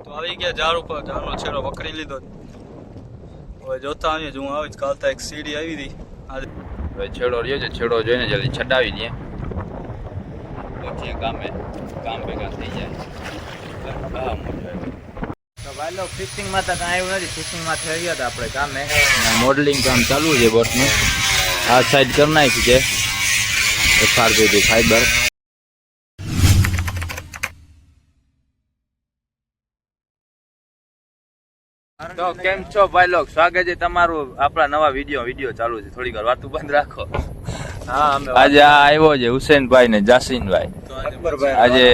તો આવી ગયા ઝાડ ઉપર, ઝાડનો છેડો પકડી લીધો. હવે જોતા આવીએ, હું આવી કાલતા એક સીડી આવી હતી. હવે છેડો રહ્યો છે, છેડો જોઈને જલ્દી છડાવી દઈએ પછી કામ ભેગા થઈ જાય. તો ભાઈ લોકો ફિશિંગમાં તો કાંઈ આવ્યું નથી, ફિશિંગમાં થઈ ગયા હતા આપણે કામે. મોડલિંગ કામ ચાલુ છે બોટનું. આ સાઈડ કરી નાખી છે FRP ફાઈબર. તો કેમ છો ભાઈ લોક, સ્વાગત છે તમારું આપણા નવા વિડીયો ચાલુ છે. થોડીક વાર વાતું બંધ રાખો. આજે આ આવ્યો છે હુસેનભાઈ ને જાસીનભાઈ. આજે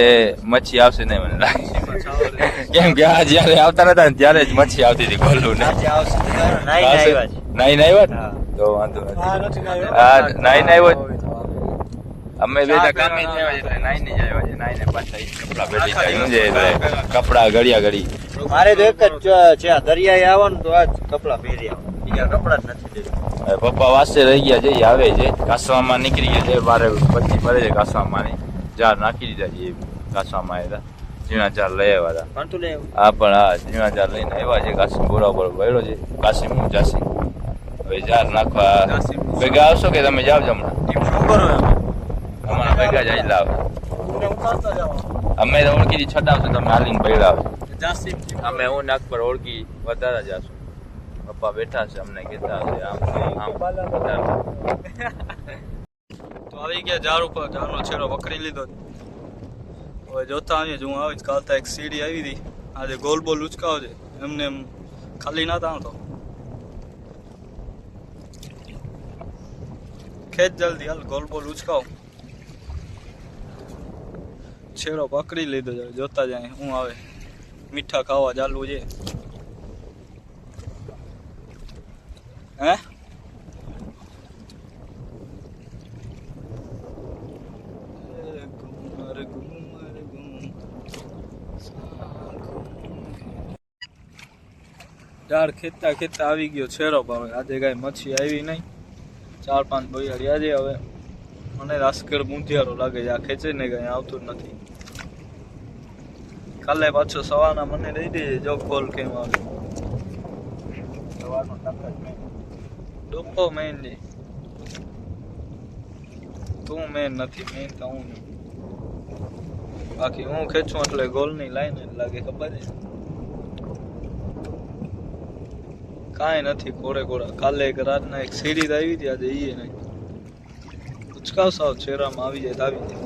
મચ્છી આવશે નહીં મને લાગે, કેમ કે આ જયારે આવતા નતા ને ત્યારે જ મચ્છી આવતી હતી. ગોલું નાઈ આવ્યા તો વાંધો નથી. હા નાઈ આવ્યો. અમે બેટા કામે જ આવ્યા એટલે નાઈ ને જ આવ્યા છે. નાઈ ને પાછા કપડા પહેરી જાય છે એટલે કપડા ઘડિયા ઘડી. મારે તો એક જ છે, દરિયાએ આવવાનું તો આજ કપડા પહેરી આવો, બીજા કપડા જ નથી. પપ્પા વાસે રહી ગયા છે, આવે છે કાસવામાં નીકળી ગયા છે. બારે પછી ભરે છે કાસવામાં, જાર નાખી દીધા છે કાસવામાં. આવ્યા ઝીણા જાર લઈ આવ્યા હતા. હા પણ હા ઝીણા જાર લઈને આવ્યા છે. કાસીમ બરોબર ભર્યો છે, કાસીમ હું જાસીમ. હવે જાર નાખવા ભેગા આવશો કે તમે જાવ હમણાં? અમારા ભેગા જાય લાવ. અમે ઓળખી છટાવશું, તમે હાલીને ભેગા આવે. અમે હું નાક પર ઓળખી વધારે જાશું. પપ્પા બેઠા છે, અમને કહેતા હશે આમ તો આવી ગયા ઝાડ ઉપર, ઝાડનો છેડો પકડી લીધો. હવે જોતા આવીએ, હું આવી કાલતા એક સીડી આવી હતી. આજે ગોલ બોલ ઉચકાવ છે, એમને એમ ખાલી ના આવતો. ખેંચ જલ્દી હાલ, ગોલ બોલ ઉચકાવ. છેડો પકડી લીધો છે, જોતા જાય હું આવે. મીઠા ખાવા ચાલુ છે. હે ઝાડ ખેંચતા ખેંચતા આવી ગયો છેડો. પણ આજે કઈ મચ્છી આવી નહીં. 4-5 બોયારી આજે. હવે મને રાસકેડ મૂંઝિયારો લાગે છે, આ ખેંચે ને કઈ આવતું જ નથી. કાલે પાછો સવારના મને દઈ દેજે જો કોલ કેમ આવે. સવારનો ડોપો મેન છે, તું મેન નથી, મેન તો હું. બાકી હું ખેંચું એટલે ગોલની લાઈન લાગે, ખબર છે. કાંઈ નથી, કોરે કોરા. કાલે એક રાતના એક સીડી આવી હતી, આજે ઈ નહીં. ઉચકાવ સાવ ચહેરામાં આવી જાય તો આવી જાય.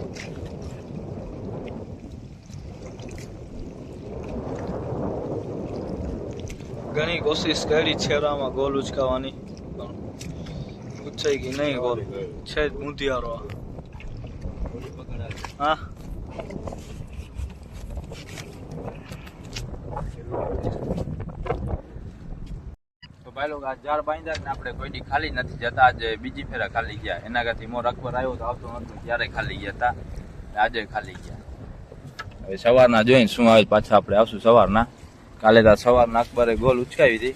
ઘણી કોશિશ કરી છેરામાં ગોલ ઉચકાવવાની, પણ ઉચાઈ ગઈ નહીં. ગોલ છે જ મૂંધિયારો. હા તો ભાઈ લોકો આ ઝાડ બાંધ્યા ને આપણે કોઈ દી ખાલી નથી જતા. આજે બીજી ફેરા ખાલી ગયા. એના કરતી મોર અકબર આવ્યો તો આવતો નતો ત્યારે ખાલી ગયા હતા, આજે ખાલી ગયા. હવે સવારના જોઈને શું આવે પાછા આપણે આવશું સવારના. કાલે તો સવારના અકબરે ગોલ ઉચકાવી હતી.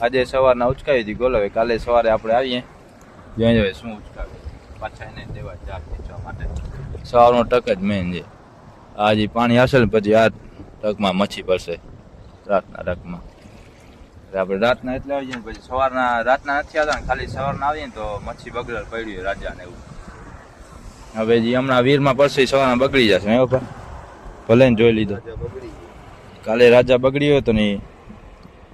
આજે સવારના ઉચકાવી હતી ગોલ. હવે કાલે સવારે આપણે આવીએ, જોઈએ શું ઉચકાવે. પાછા એને દેવા ઝાડ ખેંચવા માટે. સવારનો ટક જ મેન છે. આજે પાણી આવશે ને પછી આ ટકમાં મચ્છી પડશે, રાતના ટકમાં. આપણે રાતના એટલે આવીએ ને પછી સવારના રાતના નથી આવતા ને, ખાલી સવારના આવીએ ને તો મચ્છી બગડેલ પડી હોય રાજાને એવું. હવે જે હમણાં વીરમાં પડશે સવારના બગડી જશે. એવું પણ ભલે ને જોઈ લીધો. કાલે રાજા બગડી હોય તો નહીં,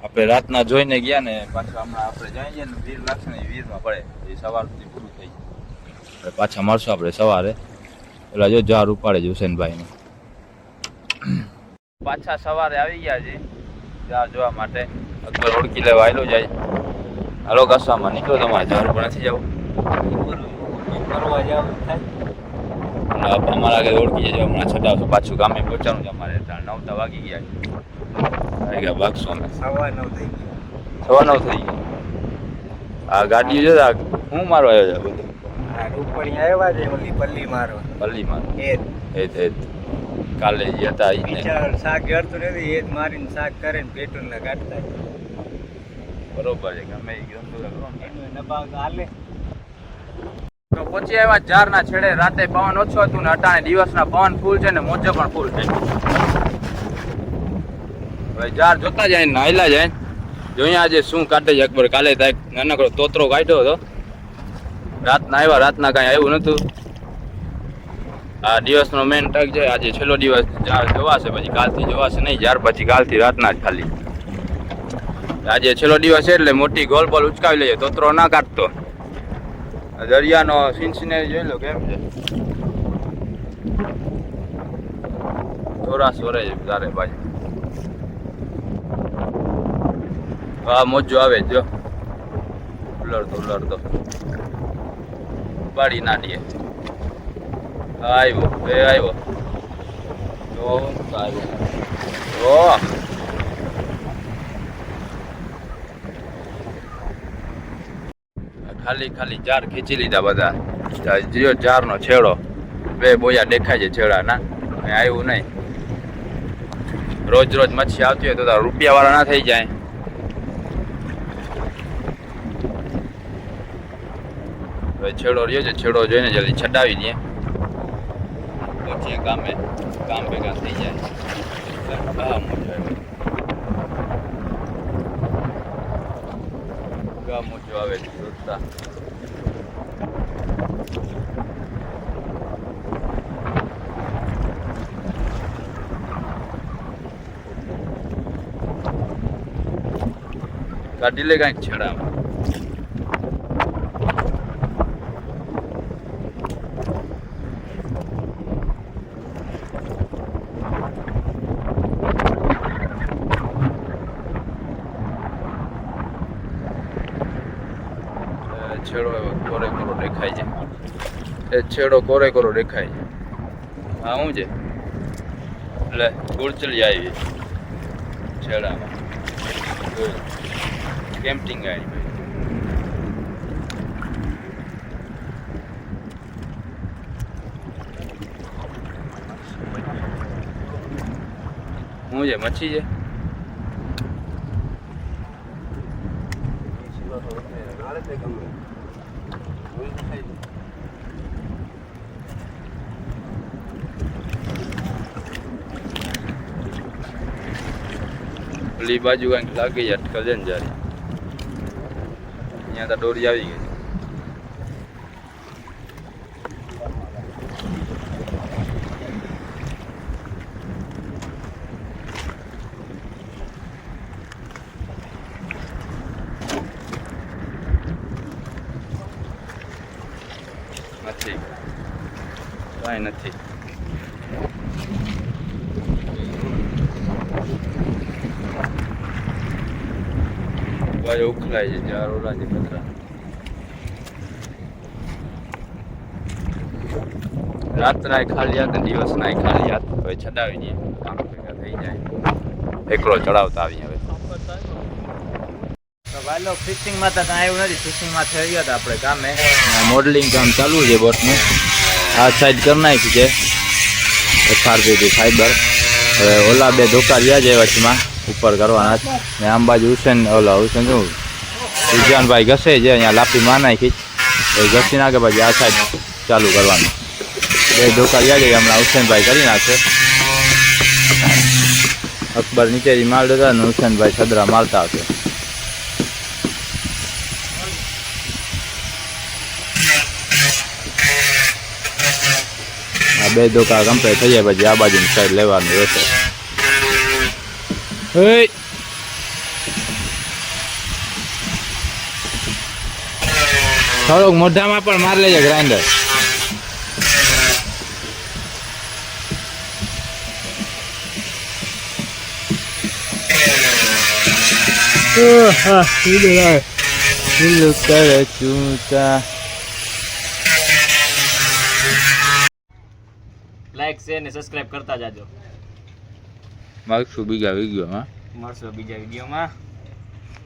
આપણે રાતના જોઈને ગયા ને પાછા હમણાં આપણે જઈએ ને વીર લાગશે ને વીરમાં પડે એ સવાર સુધી પૂરું થઈ જાય. પાછા મળશું આપણે સવારે. એટલે જો ઝાડ ઉપાડે છે હુસેનભાઈને. પાછા સવારે આવી ગયા છે ઝાડ જોવા માટે. અકબર ઓળખી લેવા આવેલો જાય. હાલો કસવામાં નીકળો, તમારે ઝાડ પર નથી જવું. ફરવા જાવ અમારા આગળ ઓળખી જજો. હમણાં છટાવશું, પાછું ગામે પહોંચવાનું છે અમારે. 9 વાગી ગયા. ભાગશું અમે. 9:15 થઈ સવા ગયા. 9 થઈ ગયા. આ ગાડી જો હું મારો આવ્યો છે બધું. રૂપણી આવ્યા છે, ઓલી પલ્લી મારો. એ કાલે જે હતા શાક જડતું નથી, એ જ મારીને શાક કરે ને પેટું ને કાઢતા. બરોબર છે, ગમે એ ગમતું હાલે. તો પહોંચી આવ્યા જારના છેડે. રાતે પવન ઓછો હતું ને અટાણે દિવસના પવન ફૂલ છે ને મોજો પણ ફૂલ છે. હવે જાર જોતા જાય ને હાલ્યા જાય. જોઈએ આજે શું કાઢે છે અકબર. કાલે નાનકડો તોતરો કાઢ્યો હતો. રાતના આવ્યા, રાતના કાંઈ આવ્યું નતું. આ દિવસનો મેન ટક છે. આજે છેલ્લો દિવસ જાર જોવાશે, પછી કાલથી જોવાશે નહીં જાર, પછી કાલથી રાતના જ ખાલી. આજે છેલ્લો દિવસ છે એટલે મોટી ગોલ બોલ ઉચકાવી લઈએ, તોતરો ના કાઢતો. દરિયાનો સિનસિનેરી જોઈ લો કેમ છે. થોડા સોરે તારે બાજુ આ મોજો આવે જો ઉલરતો પાડી નાડીએ. આવ્યો ખાલી જાર ખીચી લીધા બધા. જીઓ જારનો છેડો, બે બોયા દેખાય છે છેડા ના. આવ્યું નહીં. રોજ મચ્છી આવતી હોય તો રૂપિયા વાળા ના થઈ જાય. હવે છેડો રહ્યો છે, છેડો જોઈને જલ્દી છડાવી દઈએ. પહોંચીએ કામ ભેગા થઈ જાય. હા મોજો આવે છે દોસ્તા. કાઢી લે કાંઈક છેડામાં. છેડો કોરે કોરો દેખાય છે. એ છેડો કોરે કોરો દેખાય છે. હા શું છે એટલે ગુડચલી આવી છેડામાં. કેમ્પિંગ આવી શું છે મચ્છી છે. પેલી બાજુ કંઈક લાગી અટકલ છે ને જારી. અહીંયા તો દોરી આવી ગઈ. નથી કાંઈ નથી. ઉખલાય છે ચાર ઓલા છે કચરા. રાતના ખાલી હાથ, દિવસના ખાલી હાથ. હવે છડાવી દઈએ, કામ ભેગા થઈ જાય. એકલો ચડાવતા આવી હવે. તો ભાઈ ફિશિંગમાં તો કાંઈ આવ્યું નથી. ફિશિંગમાં થઈ ગયા હતા આપણે કામે. મોડલિંગ કામ ચાલુ છે બોટનું. આ સાઈડ કરી નાખી છે FRP ફાઈબર. હવે ઓલા બે ધોકા રહ્યા છે વચમાં ઉપર કરવાના ને. આમ બાજુ હુસેન શું સુજાનભાઈ ઘસે છે. અહીંયા લાપી માં નાખી એ ઘસી નાખે, પછી આ સાઈડ ચાલુ કરવાનું. બે ધોકા રહ્યા છે હમણાં હુસેનભાઈ કરી નાખશે. અકબર નીચેથી માલ દેતા ને હુસેનભાઈ છદરા મારતા હશે. આ બે ધોકા કમ્પ્લીટ થઈ જાય પછી આ બાજુની સાઈડ લેવાનું રહેશે. થોડોક મોઢામાં પણ માર લેજે ગ્રાઇન્ડર. લાઈક શેર ને સબસ્ક્રાઇબ કરતા જાજો. મળશું બીજા વિડીયોમાં. મળશું બીજા વિડીયોમાં.